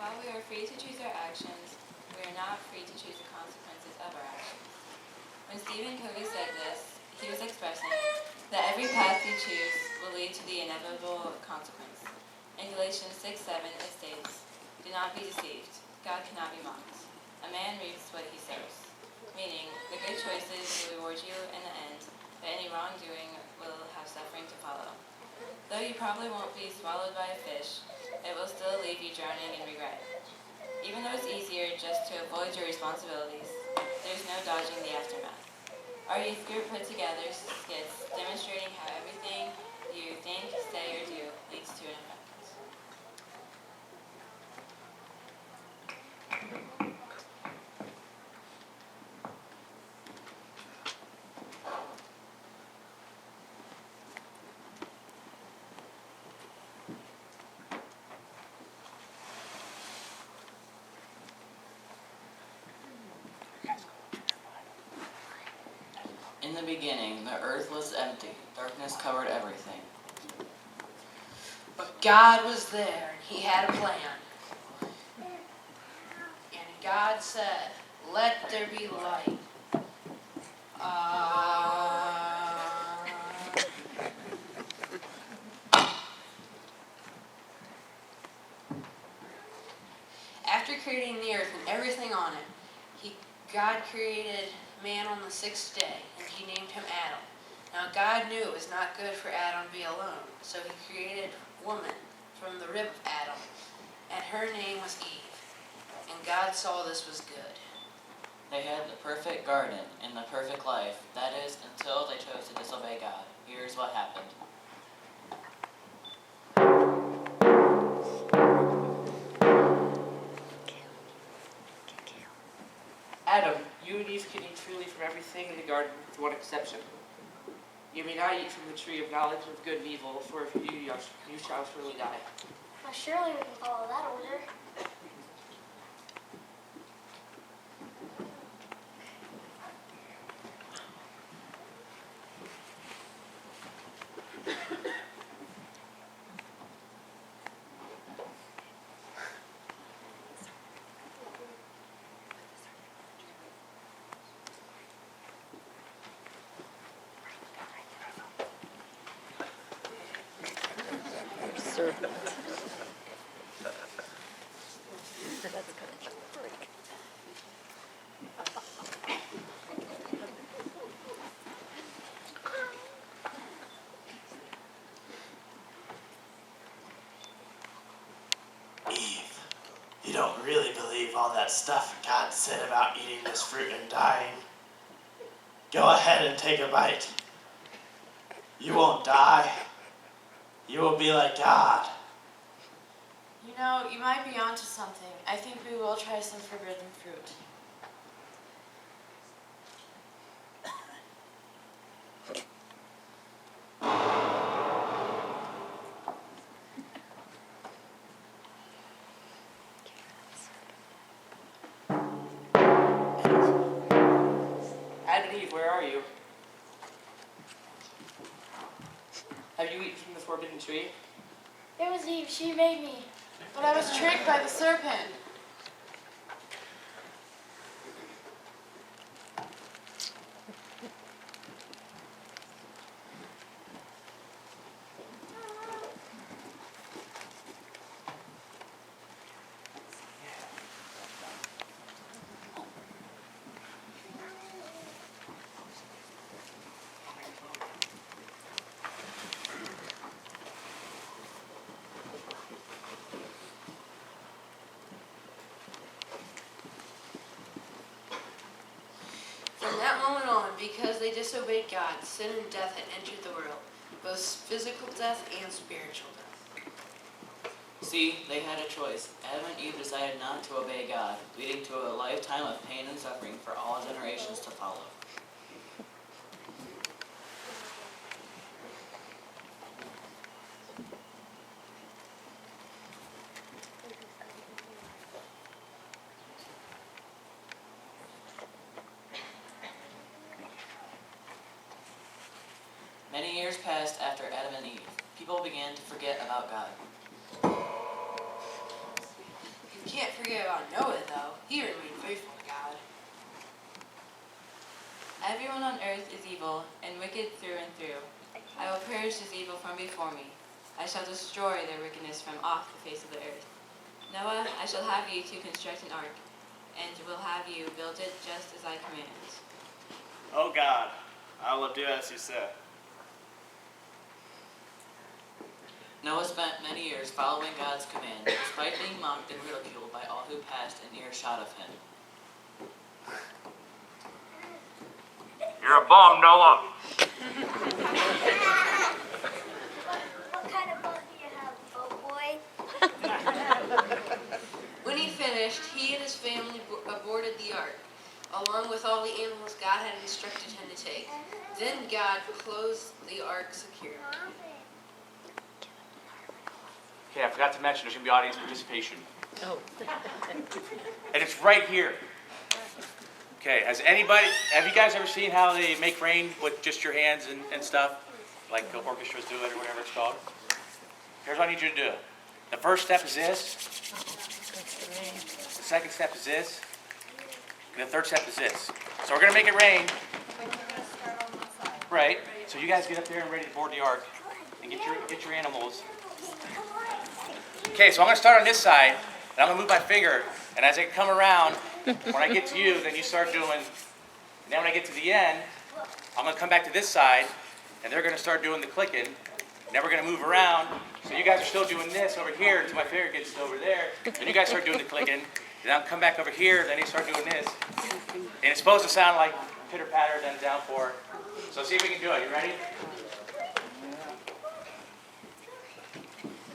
while we are free to choose our actions, we are not free to choose the consequences of our actions. When Stephen Covey said this, he was expressing that every path you choose will lead to the inevitable consequence. In Galatians 6:7 it states, "Do not be deceived. God cannot be mocked. A man reaps what he sows." Meaning, the good choices will reward you in the end, but any wrongdoing will have suffering to follow. Though you probably won't be swallowed by a fish, it will still leave you drowning in regret. Even though it's easier just to avoid your responsibilities, there's no dodging the aftermath. Our youth group put together skits demonstrating how everything you think, say, or do leads to an effect. In the beginning, the earth was empty. Darkness covered everything. But God was there, and he had a plan. And God said, "Let there be light." After creating the earth and everything on it, God created man on the sixth day, and he named him Adam. Now God knew it was not good for Adam to be alone, so he created woman from the rib of Adam, and her name was Eve. And God saw this was good. They had the perfect garden and the perfect life, that is, until they chose to disobey God. Here's what happened. Adam, you and Eve can eat freely from everything in the garden with one exception. You may not eat from the tree of knowledge of good and evil, for if you do, you shall surely die. Well, surely we can follow that order. Eve, you don't really believe all that stuff God said about eating this fruit and dying. Go ahead and take a bite. You won't die. You will be like God. You know, you might be onto something. I think we will try some forbidden fruit. Adam and Eve, where are you? Have you eaten from the forbidden tree? It was Eve. She made me. But I was tricked by the serpent. From that moment on, because they disobeyed God, sin and death had entered the world, both physical death and spiritual death. See, they had a choice. Adam and Eve decided not to obey God, leading to a lifetime of pain and suffering for all generations to follow. Many years passed after Adam and Eve. People began to forget about God. can't forget about Noah, though. He remained faithful to God. Everyone on earth is evil and wicked through and through. I will purge this evil from before me. I shall destroy their wickedness from off the face of the earth. Noah, I shall have you to construct an ark, and will have you build it just as I command. Oh God, I will do as you said. Noah spent many years following God's command, despite being mocked and ridiculed by all who passed in earshot of him. You're a bum, Noah. What kind of boat do you have, boat boy? When he finished, he and his family aboarded the ark, along with all the animals God had instructed him to take. Then God closed the ark securely. Okay, I forgot to mention there's going to be audience participation. Oh. And it's right here. Okay, have you guys ever seen how they make rain with just your hands and stuff? Like the orchestras do it or whatever it's called? Here's what I need you to do. The first step is this. The second step is this. And the third step is this. So we're going to make it rain. Right. So you guys get up there and ready to board the ark and get your animals. Okay, so I'm going to start on this side, and I'm going to move my finger, and as I come around, when I get to you, then you start doing, and then when I get to the end, I'm going to come back to this side, and they're going to start doing the clicking, and then we're going to move around, so you guys are still doing this over here until my finger gets over there, then you guys start doing the clicking, and I'll come back over here, then you start doing this, and it's supposed to sound like pitter-patter, then downpour, so see if we can do it. You ready?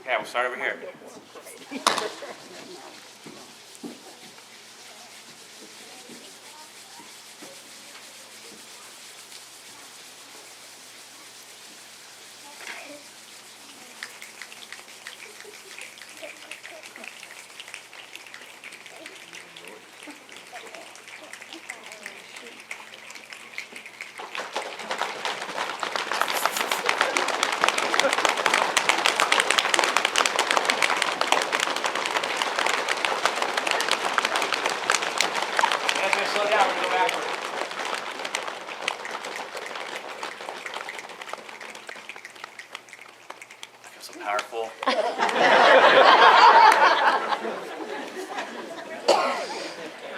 Okay, we'll start over here. Slow down, we're going to go backward. I feel so powerful.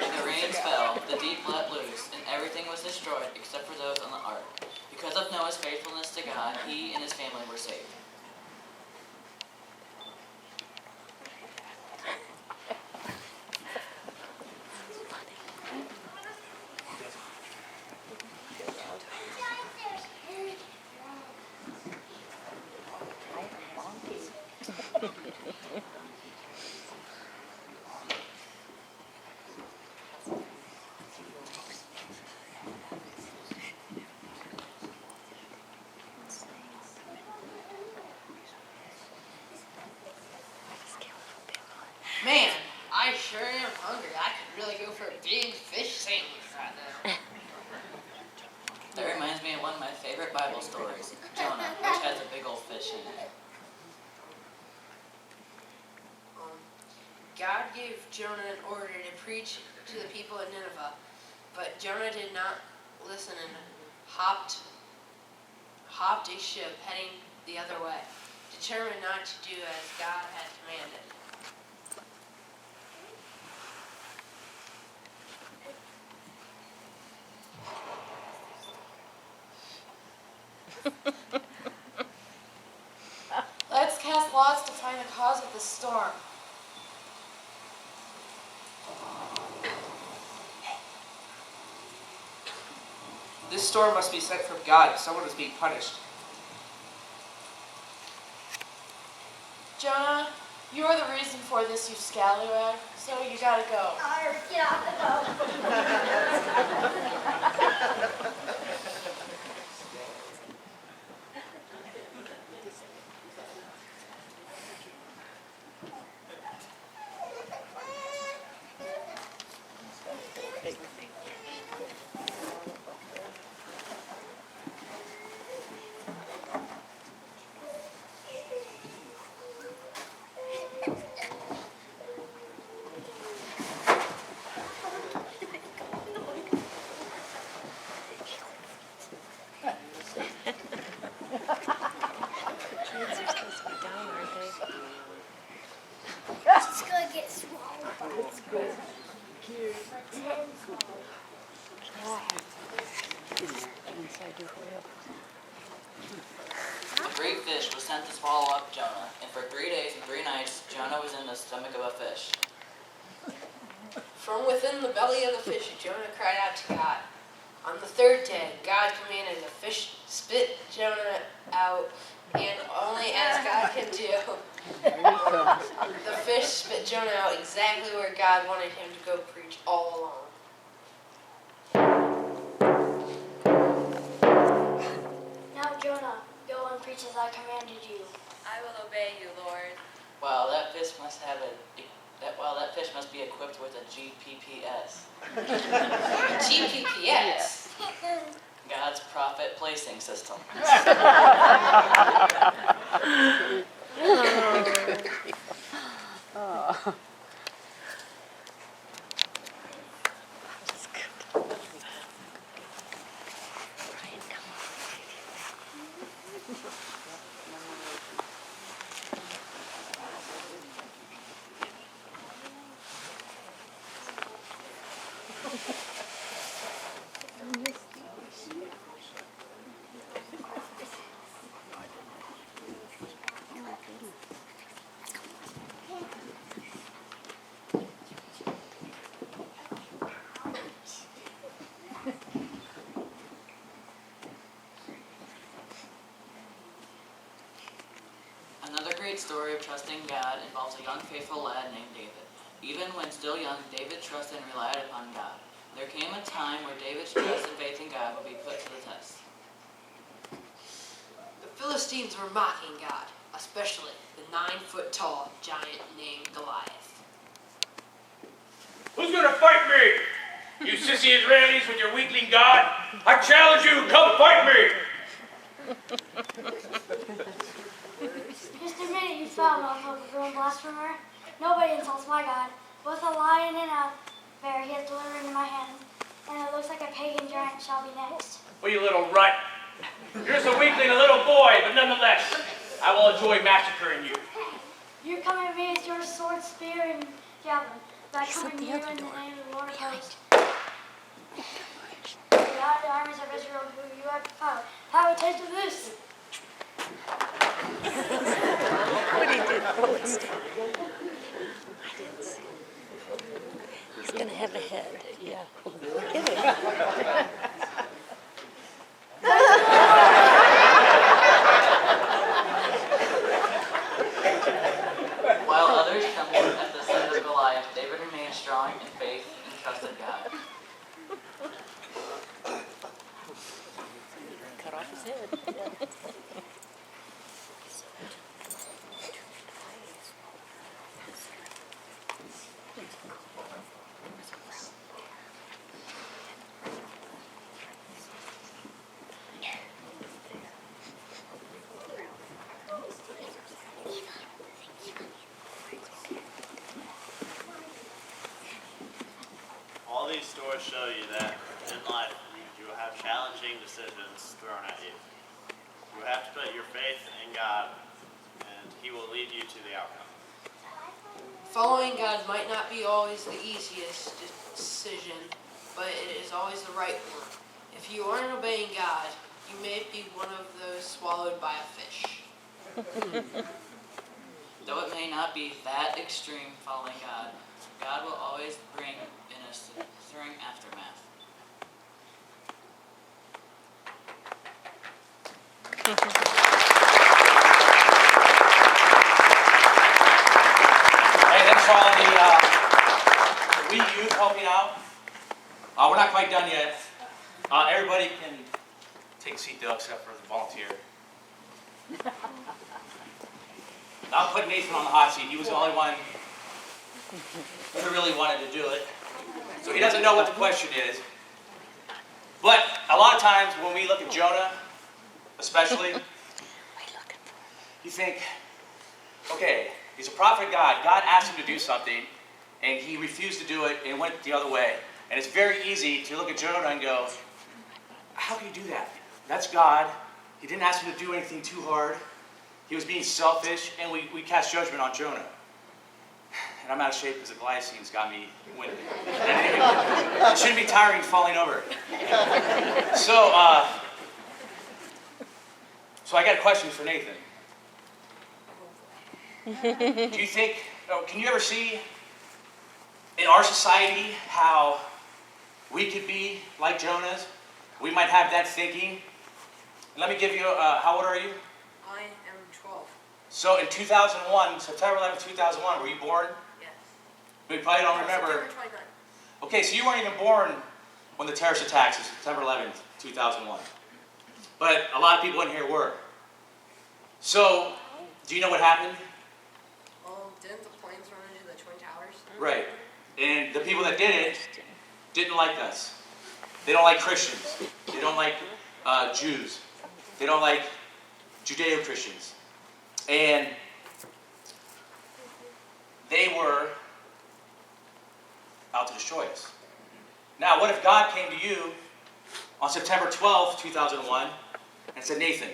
The rains fell, the deep let loose, and everything was destroyed except for those on the ark. Because of Noah's faithfulness to God, he and his family were saved. Man, I sure am hungry. I could really go for a big fish sandwich right now. That reminds me of one of my favorite Bible stories, Jonah, which has a big old fish in it. God gave Jonah an order to preach to the people of Nineveh, but Jonah did not listen and hopped a ship heading the other way, determined not to do as God had commanded. Let's cast lots to find the cause of the storm. This storm must be sent from God. Someone is being punished. Jonah, you are the reason for this, you scallywag, so you gotta go. Get off the boat. fish was sent to swallow up Jonah, and for 3 days and 3 nights, Jonah was in the stomach of a fish. From within the belly of the fish, Jonah cried out to God. On the third day, God commanded the fish spit Jonah out, and only as God can do, the fish spit Jonah out exactly where God wanted him to go preach all along. Now, Jonah, go and preach as I commanded you. I will obey you, Lord. Wow, that fish must have that fish must be equipped with a GPPS. GPPS. God's Prophet Placing System. Another great story of trusting God involves a young faithful lad named David. Even when still young, David trusted and relied upon God. There came a time where David's trust and faith in God would be put to the test. The Philistines were mocking God, especially the 9-foot-tall giant named Goliath. Who's gonna fight me? You sissy Israelis with your weakling God? I challenge you, come fight me! Just admit it, you foul motherfucker and blasphemer. Nobody insults my God. Both a lion and a bear he has delivered into my hands, and it looks like a pagan giant shall be next. Well, you little rut. You're just a weakling, a little boy, but nonetheless, I will enjoy massacring you. You come at me with your sword, spear, and javelin, but I come at you in the name of the Lord of hosts. The God armies of Israel who you have defiled. Have a taste of this. What he did, I didn't see. He's gonna have a head. Yeah. Give it. While others trembled at the sight of Goliath, David remained strong in faith and trusted God. Cut off his head. Yeah. All these stories show you that in life you will have challenging decisions thrown at you. You have to put your faith in God, and He will lead you to the outcome. Following God might not be always the easiest decision, but it is always the right one. If you aren't obeying God, you may be one of those swallowed by a fish. Though it may not be that extreme following God, God will always bring in a stirring aftermath. Hey, thanks for all the wee youth helping out. We're not quite done yet. Everybody can take a seat though, except for the volunteer. I'll put Nathan on the hot seat. He was the only one who really wanted to do it. So he doesn't know what the question is. But a lot of times when we look at Jonah, especially, you think, okay, he's a prophet of God. God asked him to do something, and he refused to do it and went the other way. And it's very easy to look at Jonah and go, how can you do that? That's God. He didn't ask him to do anything too hard. He was being selfish, and we cast judgment on Jonah. And I'm out of shape because the Goliath scene's got me winded. It shouldn't be tiring falling over. So I got a question for Nathan. Do you think, can you ever see in our society how we could be like Jonah's? We might have that thinking. Let me give you, how old are you? I am 12. So in 2001, September 11th, 2001, were you born? Yes. We probably don't remember. September 29th. Okay, so you weren't even born when the terrorist attacks of September 11th, 2001. But a lot of people in here were. So, do you know what happened? Didn't the planes run into the Twin Towers? Right. And the people that did it didn't like us. They don't like Christians. They don't like Jews. They don't like Judeo-Christians. And they were out to destroy us. Now, what if God came to you on September 12th, 2001, and said, Nathan,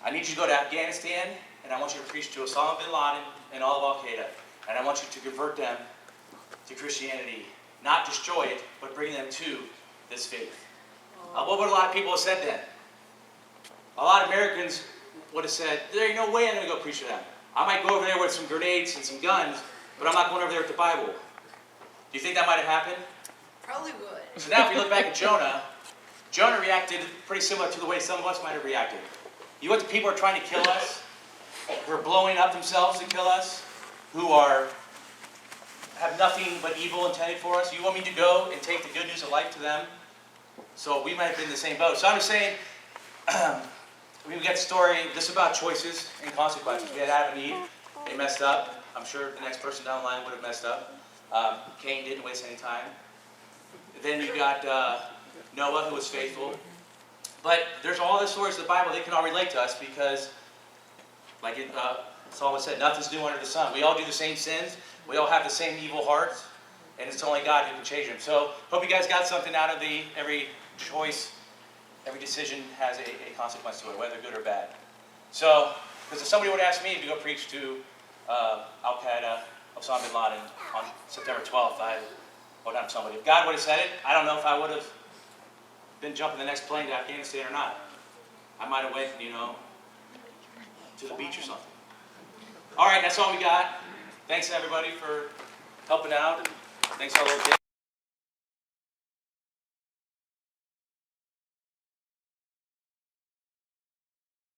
I need you to go to Afghanistan, and I want you to preach to Osama bin Laden and all of Al-Qaeda, and I want you to convert them to Christianity, not destroy it, but bring them to this faith. What would a lot of people have said then? A lot of Americans would have said, there ain't no way I'm going to go preach to them. I might go over there with some grenades and some guns, but I'm not going over there with the Bible. Do you think that might have happened? Probably would. So now if you look back at Jonah, Jonah reacted pretty similar to the way some of us might have reacted. You want the people who are trying to kill us, who are blowing up themselves to kill us, who have nothing but evil intended for us. You want me to go and take the good news of life to them? So we might have been in the same boat. So I'm just saying, we get the story, this is about choices and consequences. We had Adam and Eve, they messed up. I'm sure the next person down the line would have messed up. Cain didn't waste any time. Then you got Noah, who was faithful. But there's all the stories of the Bible, they can all relate to us because, like Solomon said, nothing's new under the sun. We all do the same sins. We all have the same evil hearts. And it's only God who can change them. So, hope you guys got something out of every choice, every decision has a consequence to it, whether good or bad. So, because if somebody would ask me to go preach to Al-Qaeda, Osama bin Laden on September 12th, not somebody. If God would have said it, I don't know if I would have been jumping the next plane to Afghanistan or not. I might have went, to the beach or something. All right, that's all we got. Thanks everybody for helping out. Thanks all those kids.